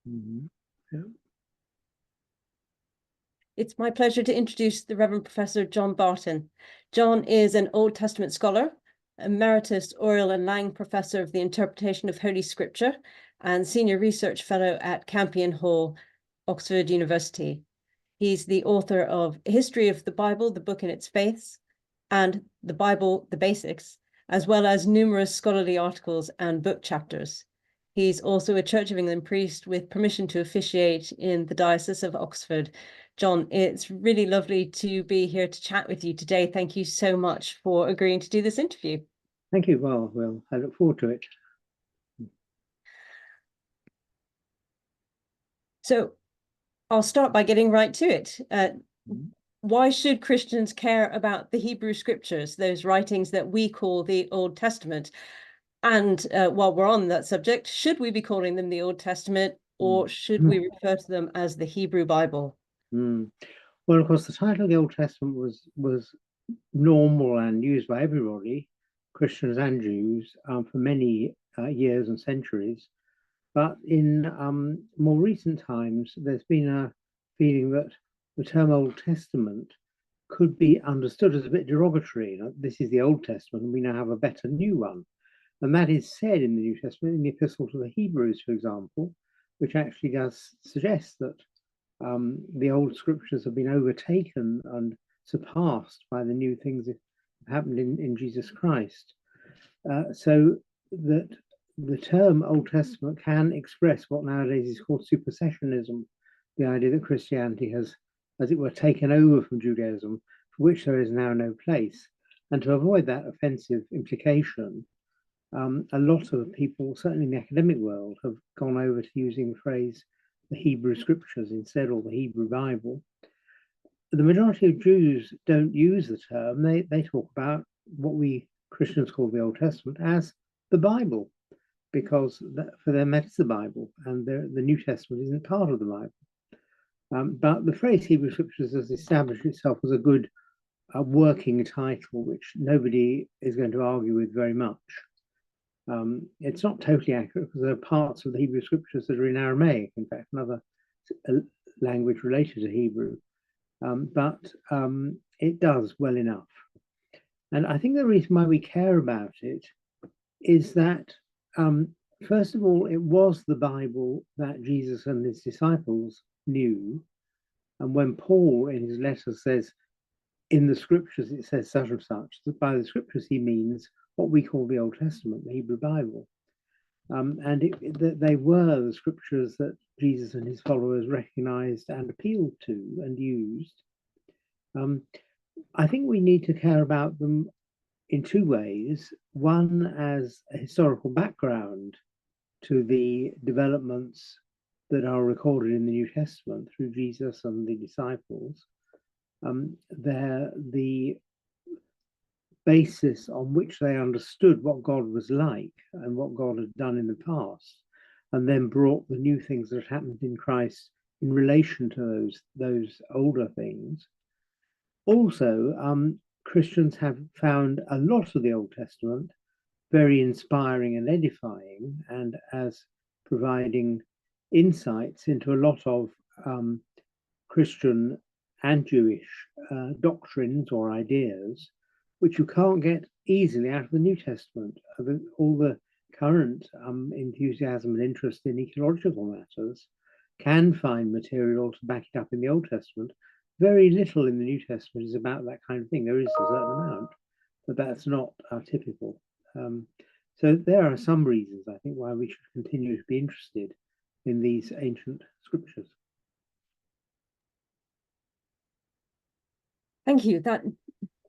Mhm. Yeah. It's my pleasure to introduce the Reverend Professor John Barton. John is an Old Testament scholar, Emeritus Oriel and Lang Professor of the Interpretation of Holy Scripture, and Senior Research Fellow at Campion Hall, Oxford University. He's the author of History of the Bible, the Book and Its Faiths, and the Bible, the Basics, as well as numerous scholarly articles and book chapters. He's also a Church of England priest with permission to officiate in the Diocese of Oxford. John, it's really lovely to be here to chat with you today. Thank you so much for agreeing to do this interview. Thank you. Well, I look forward to it. So I'll start by getting right to it. Mhm. Why should Christians care about the Hebrew scriptures, those writings that we call the Old Testament? And while we're on that subject, should we be calling them the Old Testament, or should we refer to them as the Hebrew Bible? Mm. Well, of course, the title of the Old Testament was normal and used by everybody, Christians and Jews, for many years and centuries. But in more recent times, there's been a feeling that the term Old Testament could be understood as a bit derogatory. This is the Old Testament, and we now have a better new one. And that is said in the New Testament, in the Epistle to the Hebrews, for example, which actually does suggest that the old scriptures have been overtaken and surpassed by the new things that have happened in Jesus Christ. So that the term Old Testament can express what nowadays is called supersessionism, the idea that Christianity has, as it were, taken over from Judaism, for which there is now no place. And to avoid that offensive implication, a lot of people, certainly in the academic world, have gone over to using the phrase the Hebrew scriptures instead, or the Hebrew Bible. The majority of Jews don't use the term. They talk about what we Christians call the Old Testament as the Bible, because for them that's the Bible, and the New Testament isn't part of the Bible. But the phrase Hebrew scriptures has established itself as a good working title, which nobody is going to argue with very much. It's not totally accurate because there are parts of the Hebrew scriptures that are in Aramaic, in fact, another language related to Hebrew, but it does well enough. And I think the reason why we care about it is that, first of all, it was the Bible that Jesus and his disciples knew. And when Paul in his letter says, in the scriptures it says such and such, that by the scriptures he means what we call the Old Testament, the Hebrew Bible. And they were the scriptures that Jesus and his followers recognized and appealed to and used. I think we need to care about them in two ways. One, as a historical background to the developments that are recorded in the New Testament through Jesus and the disciples. They're the basis on which they understood what God was like and what God had done in the past, and then brought the new things that happened in Christ in relation to those older things. Also, Christians have found a lot of the Old Testament very inspiring and edifying, and as providing insights into a lot of Christian and Jewish doctrines or ideas, which you can't get easily out of the New Testament. All the current enthusiasm and interest in ecological matters can find material to back it up in the Old Testament. Very little in the New Testament is about that kind of thing. There is a certain amount, but that's not typical. So there are some reasons, I think, why we should continue to be interested in these ancient scriptures. Thank you. That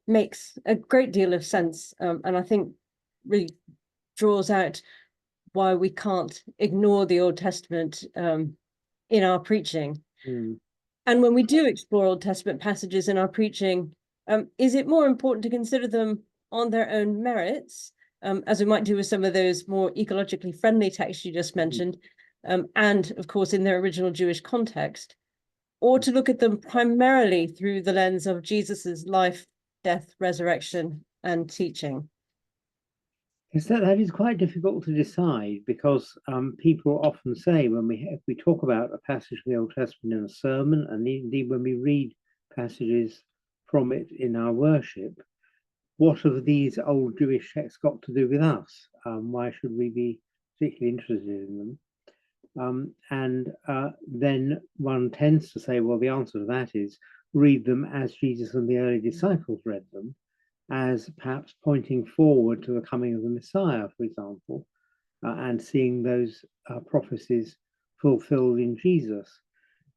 makes a great deal of sense, and I think really draws out why we can't ignore the Old Testament in our preaching. Mm. And when we do explore Old Testament passages in our preaching, is it more important to consider them on their own merits, as we might do with some of those more ecologically friendly texts you just mentioned, and of course in their original Jewish context, or to look at them primarily through the lens of Jesus's life, death, resurrection, and teaching? Is that is quite difficult to decide because people often say if we talk about a passage of the Old Testament in a sermon, and indeed when we read passages from it in our worship, what have these old Jewish texts got to do with us? Why should we be particularly interested in them? And then one tends to say, well, the answer to that is read them as Jesus and the early disciples read them, as perhaps pointing forward to the coming of the Messiah, for example, and seeing those prophecies fulfilled in Jesus.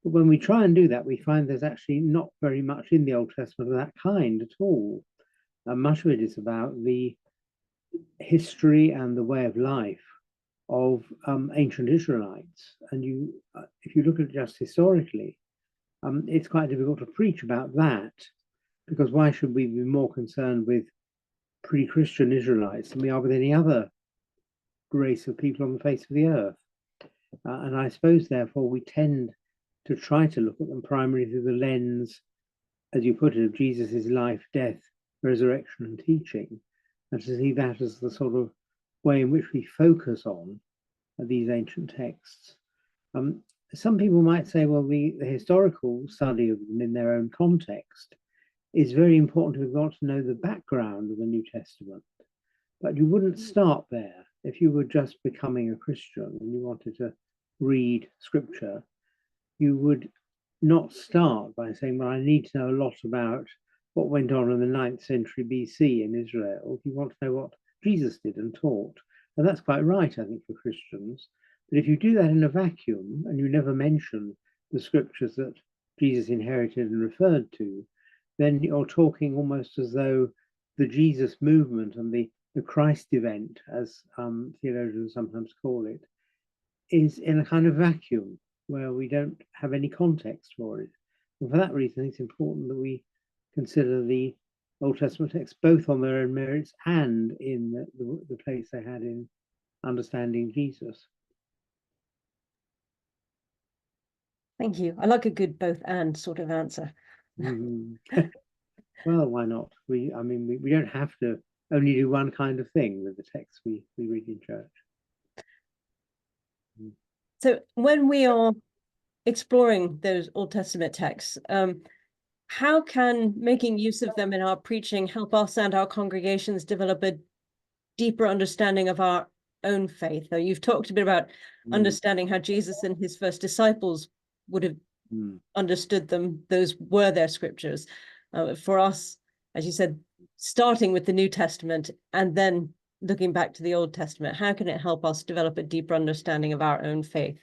But when we try and do that, we find there's actually not very much in the Old Testament of that kind at all. Much of it is about the history and the way of life of ancient Israelites. And if you look at it just historically, it's quite difficult to preach about that, because why should we be more concerned with pre-Christian Israelites than we are with any other race of people on the face of the earth? And I suppose, therefore, we tend to try to look at them primarily through the lens, as you put it, of Jesus's life, death, resurrection, and teaching, and to see that as the sort of way in which we focus on these ancient texts. Some people might say, well, the historical study of them in their own context is very important. We've got to know the background of the New Testament, but you wouldn't start there. If you were just becoming a Christian and you wanted to read scripture, you would not start by saying, well, I need to know a lot about what went on in the 9th century BC in Israel. You want to know what Jesus did and taught. And that's quite right, I think, for Christians. But if you do that in a vacuum and you never mention the scriptures that Jesus inherited and referred to, then you're talking almost as though the Jesus movement and the Christ event, as theologians sometimes call it, is in a kind of vacuum where we don't have any context for it. And for that reason, it's important that we consider the Old Testament texts both on their own merits and in the place they had in understanding Jesus. Thank you. I like a good both and sort of answer. Well, why not? We don't have to only do one kind of thing with the text we read in church. So when we are exploring those Old Testament texts, how can making use of them in our preaching help us and our congregations develop a deeper understanding of our own faith? Now, you've talked a bit about understanding how Jesus and his first disciples would have understood them. Those were their scriptures. For us, as you said, starting with the New Testament and then looking back to the Old Testament, how can it help us develop a deeper understanding of our own faith?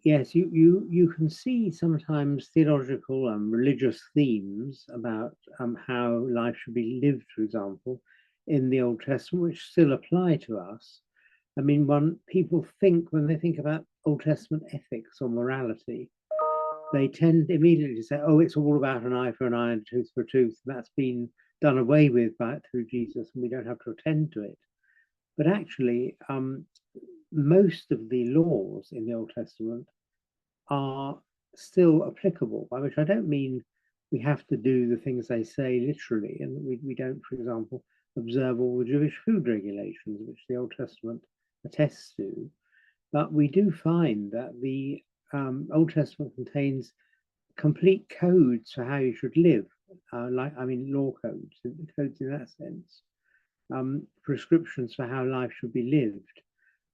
Yes, you can see sometimes theological and religious themes about how life should be lived, for example, in the Old Testament, which still apply to us. I mean, people think, when they think about Old Testament ethics or morality, they tend immediately to say, oh, it's all about an eye for an eye and a tooth for a tooth. That's been done away with through Jesus, and we don't have to attend to it. But actually, most of the laws in the Old Testament are still applicable, by which I don't mean we have to do the things they say literally, and we don't, for example, observe all the Jewish food regulations, which the Old Testament attests to. But we do find that the Old Testament contains complete codes for how you should live, law codes in that sense, prescriptions for how life should be lived.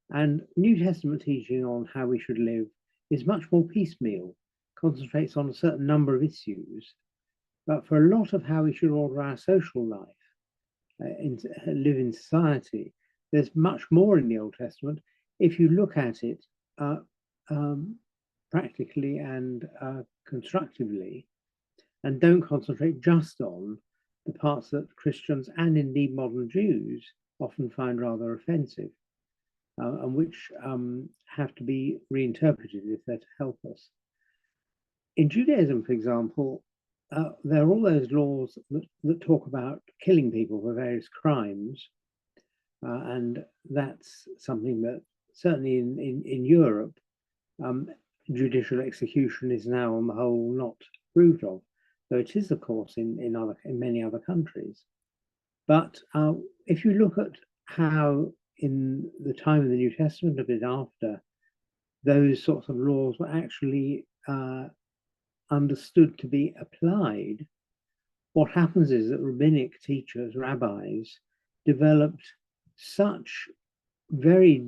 And New Testament teaching on how we should live is much more piecemeal, concentrates on a certain number of issues. But for a lot of how we should order our social life, live in society, there's much more in the Old Testament if you look at it practically and constructively, and don't concentrate just on the parts that Christians and indeed modern Jews often find rather offensive, and which have to be reinterpreted if they're to help us. In Judaism, for example, there are all those laws that talk about killing people for various crimes, and that's something that certainly in Europe, judicial execution is now on the whole not approved of, though it is, of course, in many other countries. But if you look at how in the time of the New Testament, a bit after, those sorts of laws were actually understood to be applied. What happens is that rabbinic teachers, rabbis, developed such very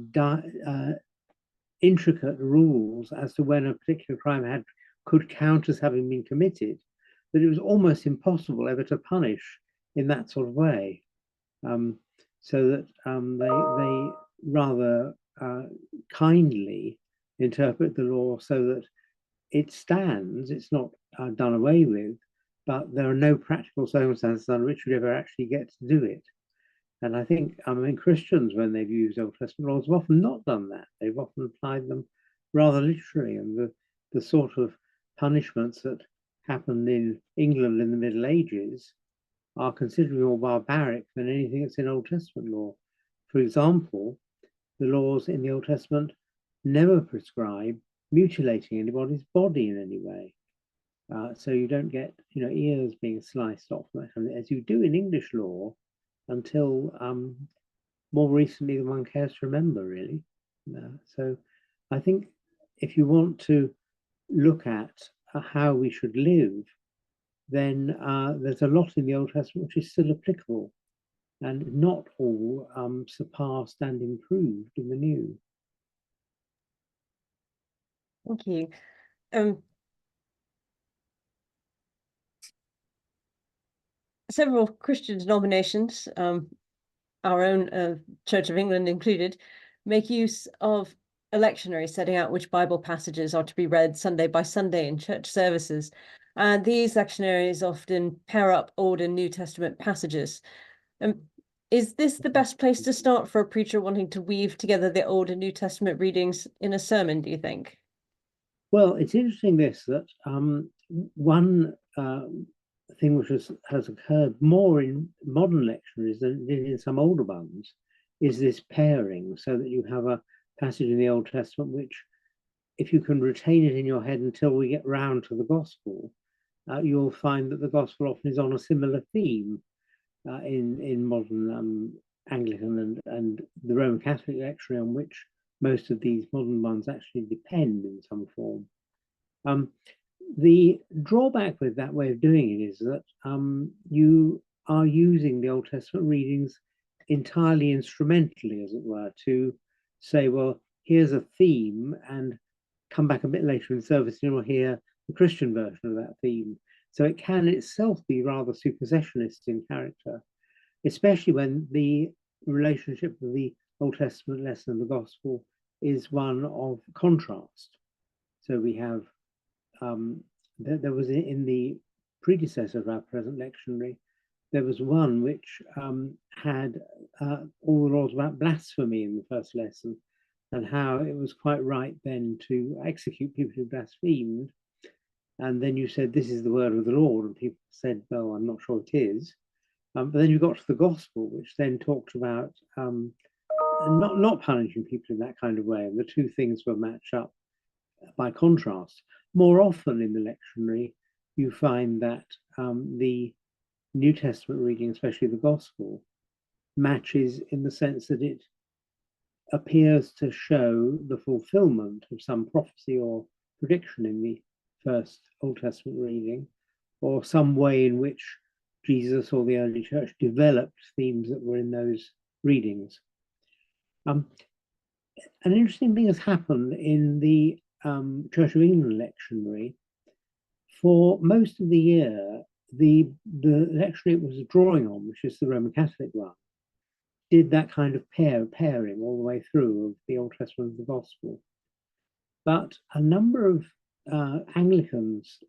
intricate rules as to when a particular crime could count as having been committed, that it was almost impossible ever to punish in that sort of way. So that they rather kindly interpret the law so that it stands, it's not done away with, but there are no practical circumstances under which you'd ever actually get to do it. And I think, Christians, when they've used Old Testament laws, have often not done that. They've often applied them rather literally. And the sort of punishments that happened in England in the Middle Ages are considerably more barbaric than anything that's in Old Testament law. For example, the laws in the Old Testament never prescribe mutilating anybody's body in any way. So you don't get, ears being sliced off, as you do in English law, until more recently than one cares to remember, really. So I think if you want to look at how we should live, then there's a lot in the Old Testament which is still applicable, and not all surpassed and improved in the New. Thank you. Several Christian denominations, our own Church of England included, make use of a lectionary setting out which Bible passages are to be read Sunday by Sunday in church services. And these lectionaries often pair up Old and New Testament passages. Is this the best place to start for a preacher wanting to weave together the Old and New Testament readings in a sermon, do you think? Well, it's interesting that one thing which has occurred more in modern lectionaries than in some older ones is this pairing, so that you have a passage in the Old Testament which, if you can retain it in your head until we get round to the Gospel, you'll find that the Gospel often is on a similar theme in modern Anglican and the Roman Catholic lectionary, on which most of these modern ones actually depend in some form. The drawback with that way of doing it is that you are using the Old Testament readings entirely instrumentally, as it were, to say, well, here's a theme, and come back a bit later in the service and you'll hear the Christian version of that theme. So it can itself be rather supersessionist in character, especially when the relationship of the Old Testament lesson and the Gospel is one of contrast. So we have there was in the predecessor of our present lectionary, there was one which had all the laws about blasphemy in the first lesson, and how it was quite right then to execute people who blasphemed. And then you said, this is the word of the Lord, and people said, well, I'm not sure it is. But then you got to the Gospel, which then talked about not punishing people in that kind of way, and the two things were matched up by contrast. More often in the lectionary, you find that the New Testament reading, especially the Gospel, matches in the sense that it appears to show the fulfillment of some prophecy or prediction in the first Old Testament reading, or some way in which Jesus or the early church developed themes that were in those readings. An interesting thing has happened in the Church of England lectionary. For most of the year, the lectionary it was drawing on, which is the Roman Catholic one, did that kind of pairing all the way through of the Old Testament and the Gospel. But a number of Anglicans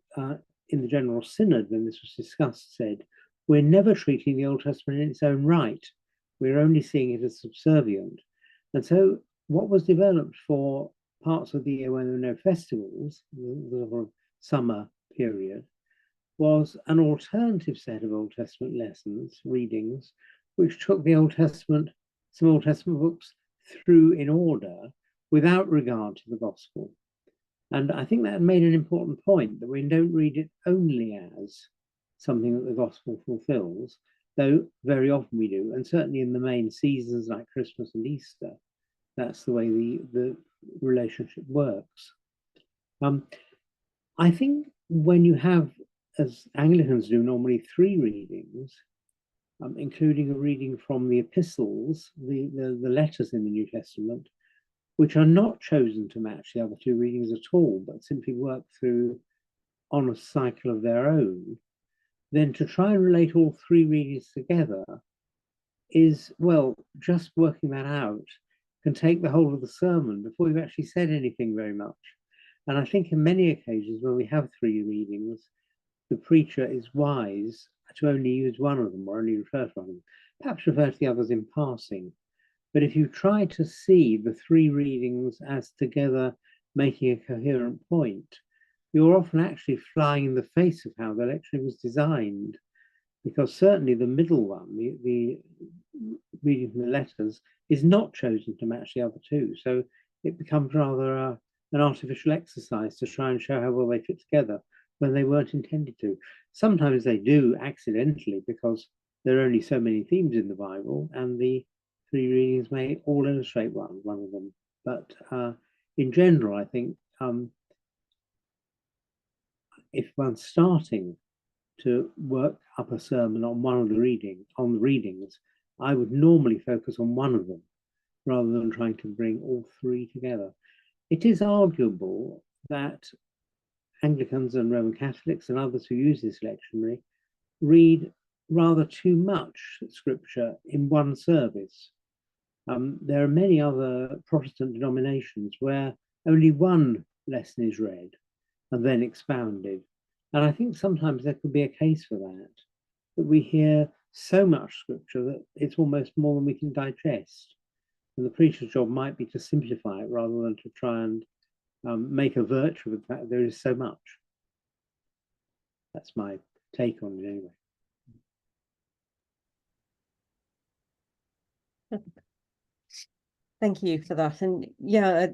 in the General Synod, when this was discussed, said, we're never treating the Old Testament in its own right. We're only seeing it as subservient. And so what was developed for parts of the year when there were no festivals, the summer period, was an alternative set of Old Testament lessons, readings, which took the Old Testament, some Old Testament books through in order without regard to the Gospel. And I think that made an important point, that we don't read it only as something that the Gospel fulfills, though very often we do. And certainly in the main seasons like Christmas and Easter, that's the way the relationship works. I think when you have, as Anglicans do normally, three readings, including a reading from the epistles, the letters in the New Testament, which are not chosen to match the other two readings at all, but simply work through on a cycle of their own, then to try and relate all three readings together is, well, just working that out can take the whole of the sermon before you've actually said anything very much. And I think in many occasions when we have three readings, the preacher is wise to only use one of them or only refer to one of them, perhaps refer to the others in passing. But if you try to see the three readings as together making a coherent point, you're often actually flying in the face of how the lecture was designed. Because certainly the middle one, the reading from the letters, is not chosen to match the other two. So it becomes rather an artificial exercise to try and show how well they fit together when they weren't intended to. Sometimes they do accidentally because there are only so many themes in the Bible, and the three readings may all illustrate one of them. But in general, I think if one's starting to work up a sermon on one of the readings, I would normally focus on one of them rather than trying to bring all three together. It is arguable that Anglicans and Roman Catholics and others who use this lectionary read rather too much scripture in one service. There are many other Protestant denominations where only one lesson is read and then expounded. And I think sometimes there could be a case for that we hear so much scripture that it's almost more than we can digest. And the preacher's job might be to simplify it rather than to try and make a virtue of the fact that there is so much. That's my take on it anyway. Thank you for that. And yeah,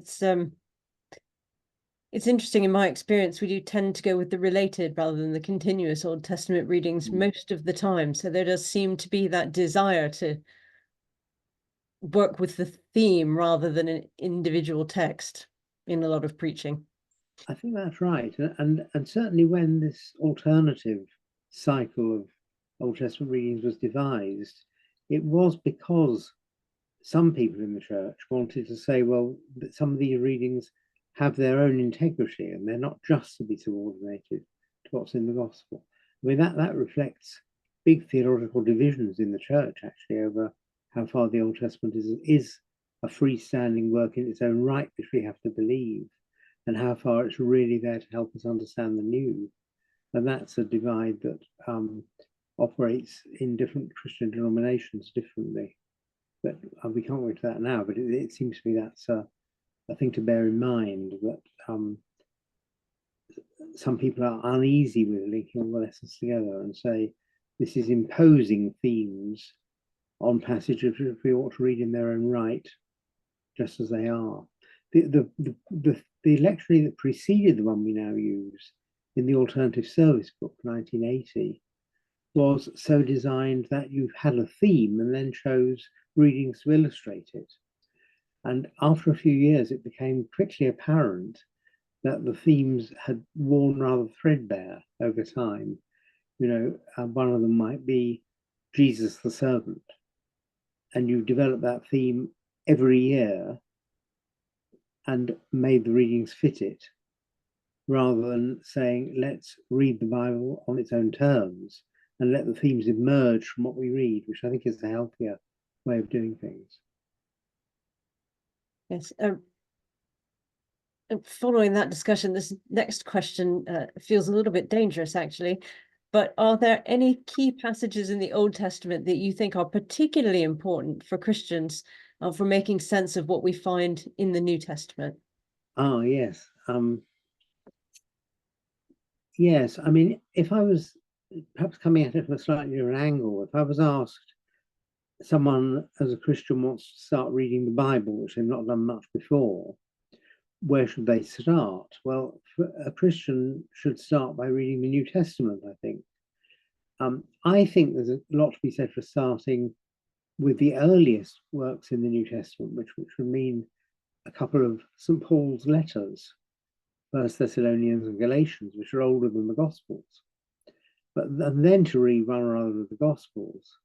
it's interesting. In my experience, we do tend to go with the related rather than the continuous Old Testament readings most of the time. So there does seem to be that desire to work with the theme rather than an individual text in a lot of preaching. I think that's right. And certainly when this alternative cycle of Old Testament readings was devised, it was because some people in the church wanted to say, well, that some of these readings have their own integrity and they're not just to be subordinated to what's in the gospel. I mean, that reflects big theological divisions in the church, actually, over how far the Old Testament is a freestanding work in its own right, which we have to believe, and how far it's really there to help us understand the new. And that's a divide that operates in different Christian denominations differently. But we can't go into that now, but it seems to me that's a thing to bear in mind, that some people are uneasy with linking all the lessons together and say this is imposing themes on passages which we ought to read in their own right, just as they are. The lectionary that preceded the one we now use in the Alternative Service Book, 1980, was so designed that you had a theme and then chose readings to illustrate it. And after a few years, it became quickly apparent that the themes had worn rather threadbare over time. You know, one of them might be Jesus the servant, and you develop that theme every year and made the readings fit it, rather than saying, let's read the Bible on its own terms and let the themes emerge from what we read, which I think is a healthier way of doing things. Yes. Following that discussion, this next question feels a little bit dangerous, actually. But are there any key passages in the Old Testament that you think are particularly important for Christians for making sense of what we find in the New Testament? Oh, yes. Yes, I mean, if I was perhaps coming at it from a slightly different angle, if I was asked, someone as a Christian wants to start reading the Bible, which they've not done much before, where should they start? Well, a Christian should start by reading the New Testament, I think. I think there's a lot to be said for starting with the earliest works in the New Testament, which would mean a couple of St. Paul's letters, First Thessalonians and Galatians, which are older than the Gospels. And then to read one or other of the Gospels,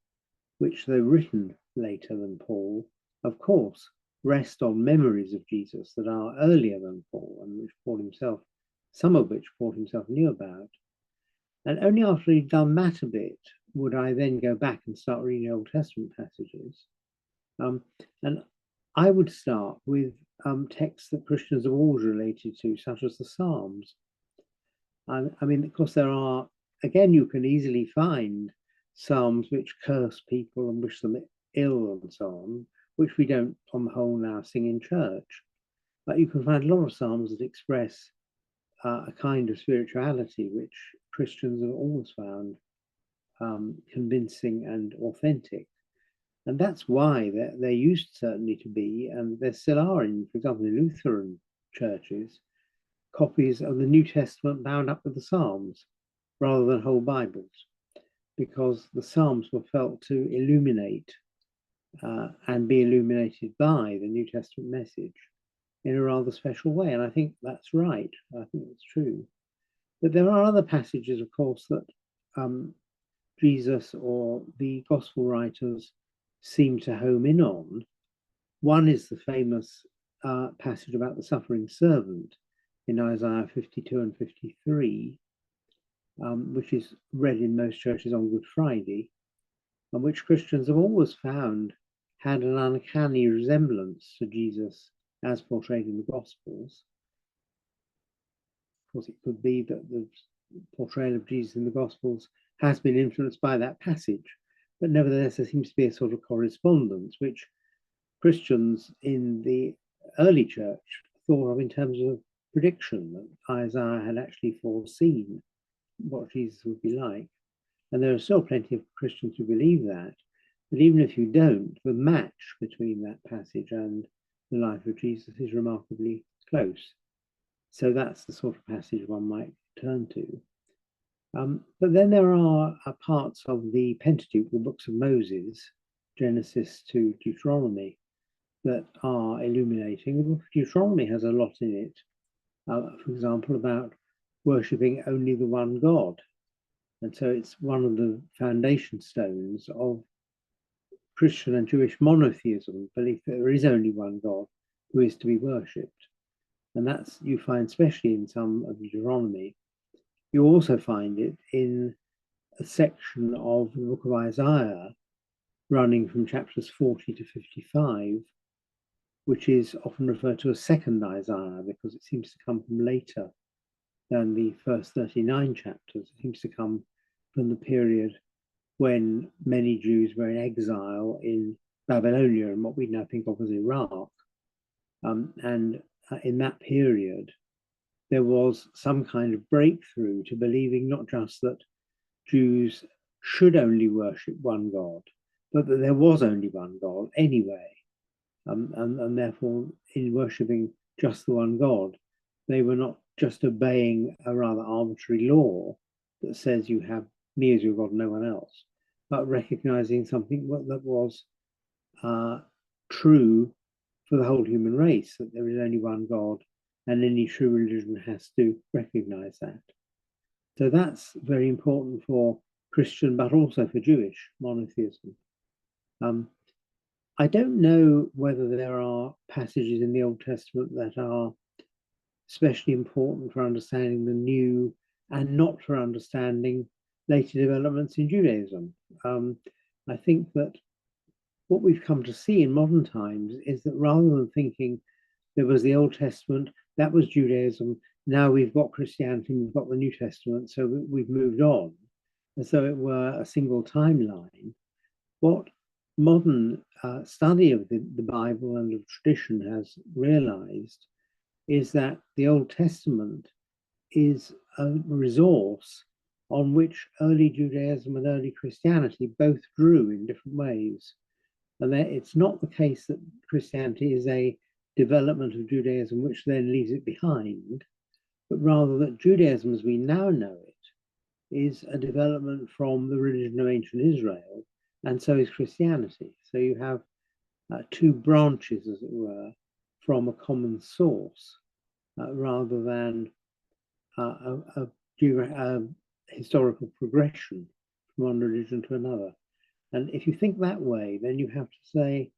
which, though written later than Paul, of course, rest on memories of Jesus that are earlier than Paul, and which Paul himself, some of which Paul himself knew about. And only after he'd done that a bit would I then go back and start reading Old Testament passages. And I would start with texts that Christians have always related to, such as the Psalms. I mean, of course, there are, again, you can easily find Psalms which curse people and wish them ill and so on, which we don't, on the whole, now sing in church. But you can find a lot of Psalms that express a kind of spirituality which Christians have always found convincing and authentic. And that's why there used certainly to be, and there still are in, for example, in Lutheran churches, copies of the New Testament bound up with the Psalms rather than whole Bibles, because the Psalms were felt to illuminate and be illuminated by the New Testament message in a rather special way. And I think that's right. I think it's true. But there are other passages, of course, that Jesus or the gospel writers seem to home in on. One is the famous passage about the suffering servant in Isaiah 52 and 53, which is read in most churches on Good Friday, and which Christians have always found had an uncanny resemblance to Jesus as portrayed in the Gospels. Of course, it could be that the portrayal of Jesus in the Gospels has been influenced by that passage, but nevertheless, there seems to be a sort of correspondence which Christians in the early church thought of in terms of prediction, that Isaiah had actually foreseen what Jesus would be like. And there are still plenty of Christians who believe that. But even if you don't, the match between that passage and the life of Jesus is remarkably close. So that's the sort of passage one might turn to. But then there are parts of the Pentateuch, the books of Moses, Genesis to Deuteronomy, that are illuminating. The book of Deuteronomy has a lot in it, for example, about worshipping only the one God. And so it's one of the foundation stones of Christian and Jewish monotheism, belief that there is only one God who is to be worshipped. And that's, you find, especially in some of Deuteronomy. You also find it in a section of the book of Isaiah, running from chapters 40 to 55, which is often referred to as second Isaiah because it seems to come from later than the first 39 chapters. It seems to come from the period when many Jews were in exile in Babylonia and what we now think of as Iraq. And in that period, there was some kind of breakthrough to believing not just that Jews should only worship one God, but that there was only one God anyway. And therefore, in worshipping just the one God, they were not just obeying a rather arbitrary law that says you have me as your God, no one else, but recognizing something that was true for the whole human race, that there is only one God, and any true religion has to recognize that. So that's very important for Christian, but also for Jewish monotheism. I don't know whether there are passages in the Old Testament that are especially important for understanding the new and not for understanding later developments in Judaism. I think that what we've come to see in modern times is that rather than thinking there was the Old Testament, that was Judaism, now we've got Christianity, we've got the New Testament, so we've moved on, as though it were a single timeline. What modern study of the Bible and of tradition has realized is that the Old Testament is a resource on which early Judaism and early Christianity both drew in different ways. And that it's not the case that Christianity is a development of Judaism which then leaves it behind, but rather that Judaism as we now know it is a development from the religion of ancient Israel, and so is Christianity. So you have two branches, as it were, from a common source, rather than a historical progression from one religion to another. And if you think that way, then you have to say,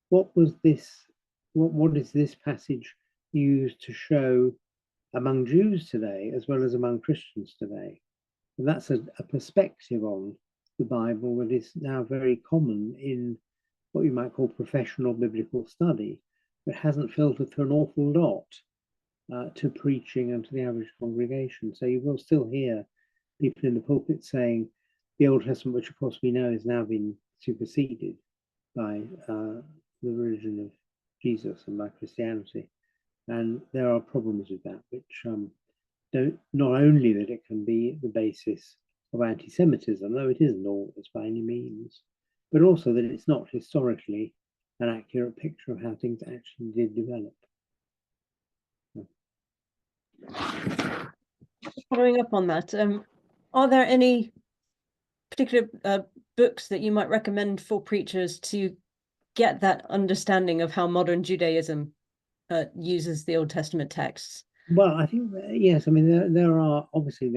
what was this? What is this passage used to show among Jews today, as well as among Christians today? And that's a perspective on the Bible that is now very common in what you might call professional biblical study, but hasn't filtered through an awful lot to preaching and to the average congregation. So you will still hear people in the pulpit saying the Old Testament, which of course we know has now been superseded by the religion of Jesus and by Christianity. And there are problems with that, which don't, not only that it can be the basis of anti-Semitism, though it isn't always by any means, but also that it's not historically an accurate picture of how things actually did develop. Following up on that, are there any particular books that you might recommend for preachers to get that understanding of how modern Judaism uses the Old Testament texts? Well, I think yes. I mean, there are obviously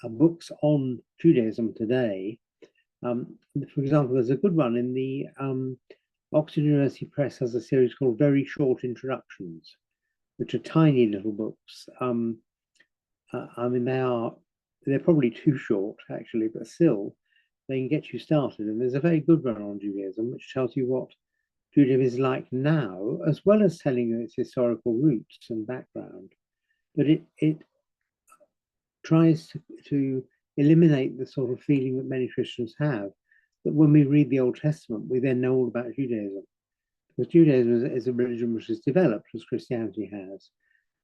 books on Judaism today. For example, there's a good one in the Oxford University Press has a series called Very Short Introductions, which are tiny little books. I mean, they're probably too short actually, but still they can get you started. And there's a very good one on Judaism, which tells you what Judaism is like now, as well as telling you its historical roots and background. But it tries to eliminate the sort of feeling that many Christians have, that when we read the Old Testament, we then know all about Judaism. Because Judaism is a religion which has developed as Christianity has.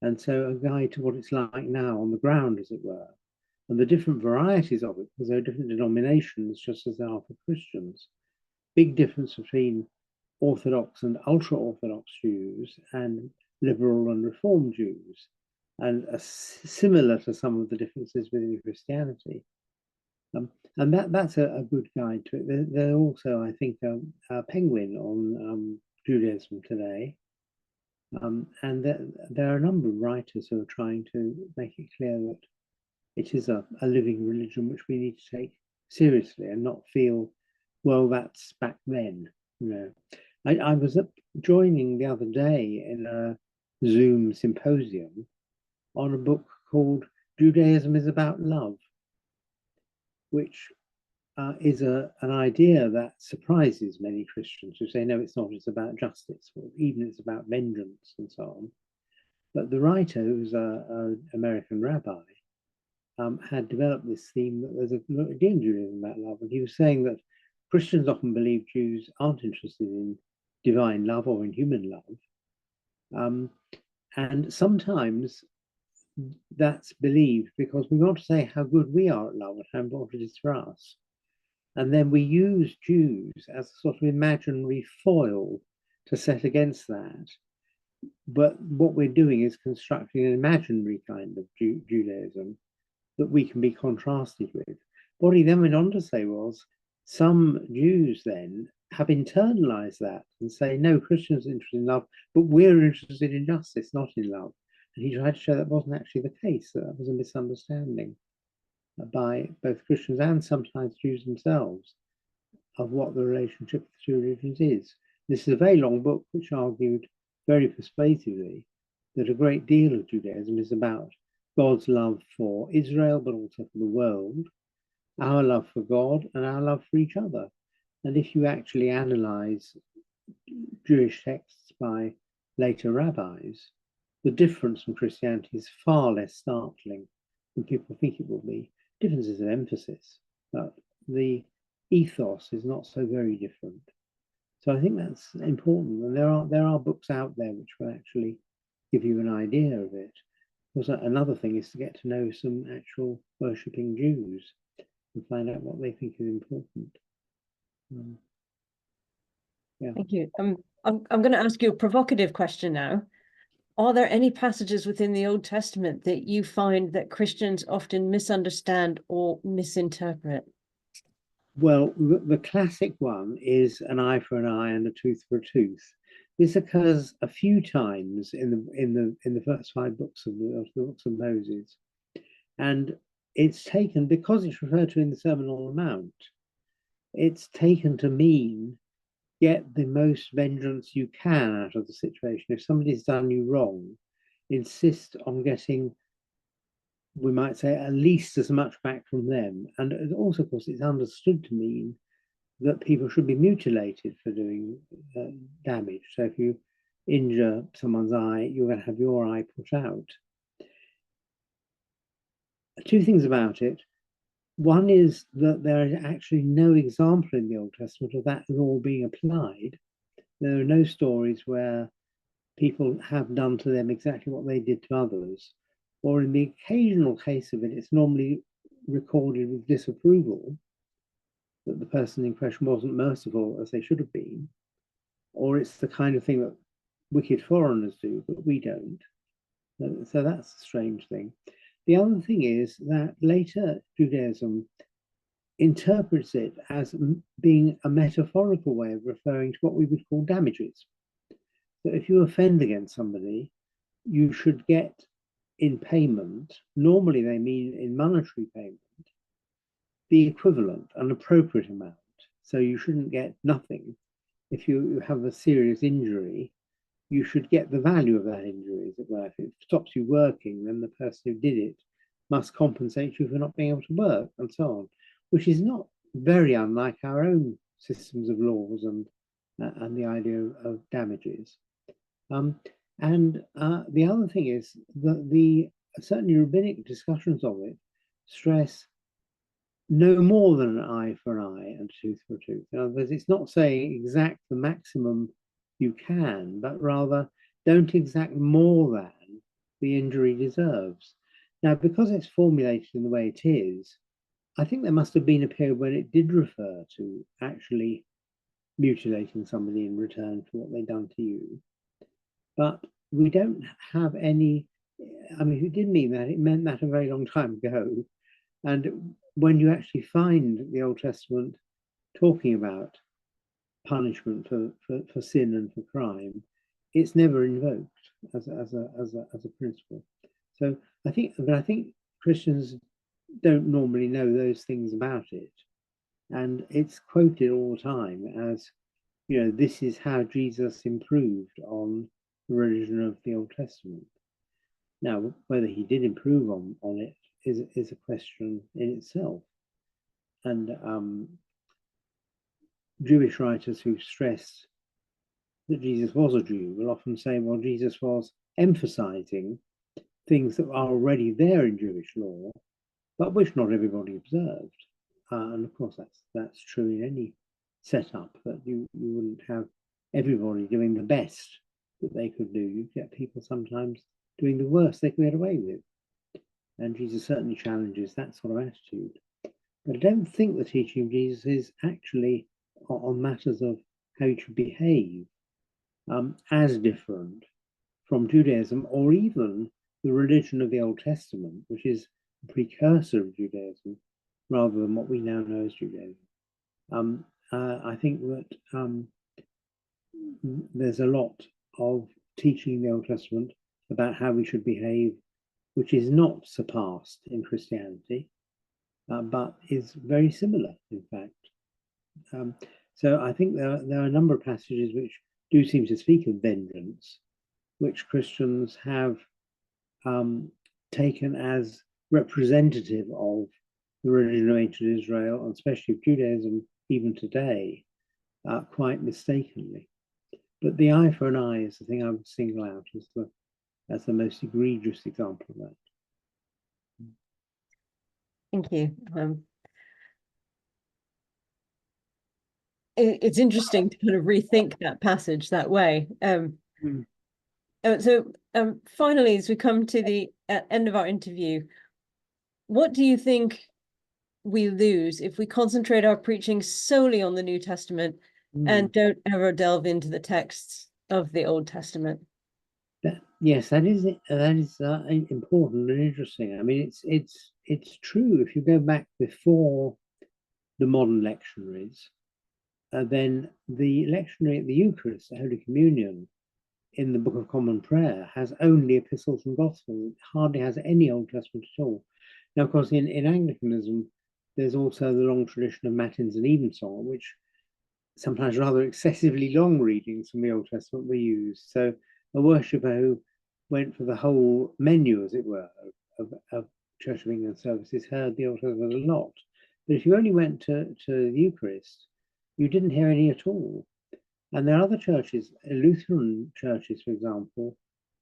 And so a guide to what it's like now on the ground, as it were, and the different varieties of it, because there are different denominations, just as there are for Christians. Big difference between Orthodox and ultra-Orthodox Jews and liberal and Reformed Jews, and similar to some of the differences within Christianity. And that's a good guide to it. There's also, I think, a Penguin on Judaism today. And there are a number of writers who are trying to make it clear that it is a living religion which we need to take seriously and not feel, well, that's back then. You know, I was joining the other day in a Zoom symposium on a book called Judaism is About Love, which is an idea that surprises many Christians who say, no, it's not, it's about justice, or even it's about vengeance and so on. But the writer, who's an American rabbi, had developed this theme that there's again Judaism about love. And he was saying that Christians often believe Jews aren't interested in divine love or in human love. And sometimes that's believed because we want to say how good we are at love and how important it is for us. And then we use Jews as a sort of imaginary foil to set against that. But what we're doing is constructing an imaginary kind of Judaism that we can be contrasted with. What he then went on to say was, some Jews then have internalized that and say, no, Christians are interested in love, but we're interested in justice, not in love. And he tried to show that wasn't actually the case, that was a misunderstanding by both Christians and sometimes Jews themselves of what the relationship of the two religions is. This is a very long book which argued very persuasively that a great deal of Judaism is about God's love for Israel, but also for the world, our love for God and our love for each other. And if you actually analyze Jewish texts by later rabbis, the difference from Christianity is far less startling than people think it will be. Differences of emphasis, but the ethos is not so very different. So I think that's important. And there are books out there which will actually give you an idea of it. Also, another thing is to get to know some actual worshipping Jews and find out what they think is important. Yeah. Thank you. I'm going to ask you a provocative question now. are there any passages within the Old Testament that you find that Christians often misunderstand or misinterpret? Well, the classic one is an eye for an eye and a tooth for a tooth. This occurs a few times in the first five books of the books of Moses, and it's taken, because it's referred to in the Sermon on the Mount, it's taken to mean get the most vengeance you can out of the situation. If somebody's done you wrong, insist on getting, we might say, at least as much back from them. And also, of course, it's understood to mean that people should be mutilated for doing damage. So if you injure someone's eye, you're going to have your eye put out. Two things about it. One is that there is actually no example in the Old Testament of that law being applied. There are no stories where people have done to them exactly what they did to others. Or in the occasional case of it, it's normally recorded with disapproval that the person in question wasn't merciful as they should have been. Or it's the kind of thing that wicked foreigners do, but we don't. So that's a strange thing. The other thing is that later Judaism interprets it as being a metaphorical way of referring to what we would call damages. So if you offend against somebody, you should get in payment, normally they mean in monetary payment, the equivalent, an appropriate amount. So you shouldn't get nothing. If you have a serious injury, you should get the value of that injury, as it were. If it stops you working, then the person who did it must compensate you for not being able to work, and so on, which is not very unlike our own systems of laws and the idea of damages. And the other thing is that the certainly rabbinic discussions of it stress no more than an eye for an eye and a tooth for a tooth. In other words, it's not saying exact the maximum you can, but rather don't exact more than the injury deserves. Now, because it's formulated in the way it is, I think there must have been a period when it did refer to actually mutilating somebody in return for what they'd done to you. But we don't have any, I mean, if it did mean that, it meant that a very long time ago. And when you actually find the Old Testament talking about punishment for sin and for crime, it's never invoked as a principle. So I think Christians don't normally know those things about it, and it's quoted all the time as, you know, this is how Jesus improved on the religion of the Old Testament. Now, whether he did improve on it is a question in itself. And Jewish writers who stress that Jesus was a Jew will often say, well, Jesus was emphasizing things that are already there in Jewish law, but which not everybody observed. And of course, that's true in any setup, that you wouldn't have everybody doing the best that they could do. You get people sometimes doing the worst they could get away with. And Jesus certainly challenges that sort of attitude. But I don't think the teaching of Jesus is actually on matters of how you should behave as different from Judaism, or even the religion of the Old Testament, which is a precursor of Judaism, rather than what we now know as Judaism. I think that there's a lot of teaching in the Old Testament about how we should behave, which is not surpassed in Christianity, but is very similar, in fact. So I think there are a number of passages which do seem to speak of vengeance, which Christians have taken as representative of the religion of ancient Israel, and especially of Judaism, even today, quite mistakenly. But the eye for an eye is the thing I would single out as the most egregious example of that. Thank you. It's interesting to kind of rethink that passage that way. So finally, as we come to the end of our interview, what do you think we lose if we concentrate our preaching solely on the New Testament and don't ever delve into the texts of the Old Testament? Yes, that is important and interesting. I mean, it's true. If you go back before the modern lectionaries, then the lectionary at the Eucharist, the Holy Communion, in the Book of Common Prayer has only epistles and gospels. It hardly has any Old Testament at all. Now, of course, in Anglicanism, there's also the long tradition of Matins and Evensong, which sometimes rather excessively long readings from the Old Testament were used. So a worshipper who went for the whole menu, as it were, of Church of England services heard the Old Testament a lot. But if you only went to the Eucharist, you didn't hear any at all. And there are other churches, Lutheran churches, for example,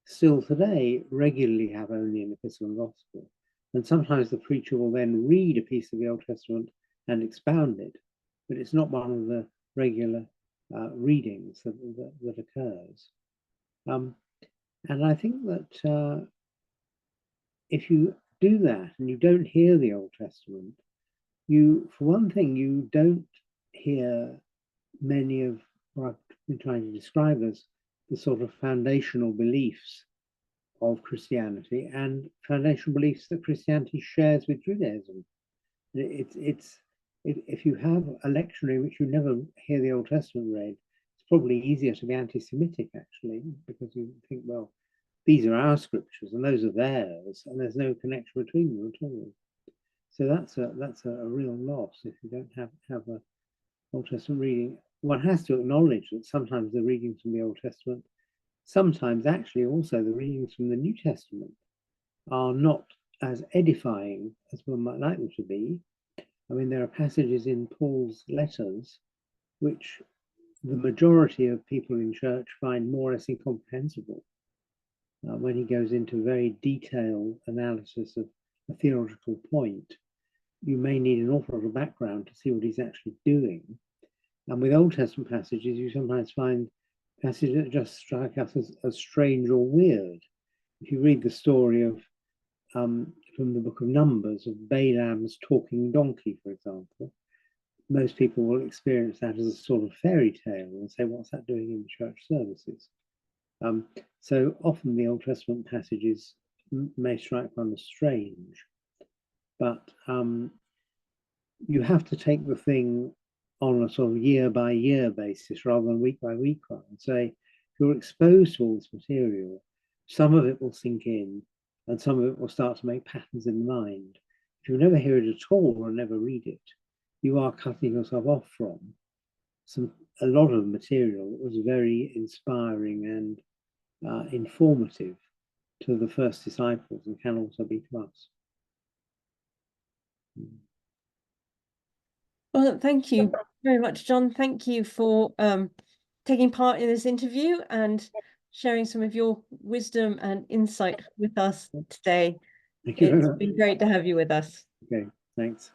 still today regularly have only an epistle and gospel. And sometimes the preacher will then read a piece of the Old Testament and expound it, but it's not one of the regular readings that occurs. And I think that if you do that and you don't hear the Old Testament, for one thing, you don't hear many of what I've been trying to describe as the sort of foundational beliefs of Christianity and foundational beliefs that Christianity shares with Judaism. If you have a lectionary which you never hear the Old Testament read, it's probably easier to be anti-Semitic actually, because you think, well, these are our scriptures and those are theirs, and there's no connection between them at all. So that's a real loss if you don't have a Old Testament reading. One has to acknowledge that sometimes the readings from the Old Testament, sometimes actually also the readings from the New Testament, are not as edifying as one might like them to be. I mean, there are passages in Paul's letters which the majority of people in church find more or less incomprehensible. When he goes into very detailed analysis of a theological point, you may need an awful lot of background to see what he's actually doing. And with Old Testament passages, you sometimes find passages that just strike us as strange or weird. If you read the story of from the book of Numbers of Balaam's talking donkey, for example, most people will experience that as a sort of fairy tale and say, what's that doing in church services? So often the Old Testament passages may strike one as strange, but you have to take the thing on a sort of year by year basis rather than week by week one, and say, if you're exposed to all this material, some of it will sink in and some of it will start to make patterns in the mind. If you never hear it at all or never read it, you are cutting yourself off from a lot of material that was very inspiring and informative to the first disciples and can also be to us. Well, thank you very much, John. Thank you for taking part in this interview and sharing some of your wisdom and insight with us today. Thank you very much. It's been great to have you with us. Okay, thanks.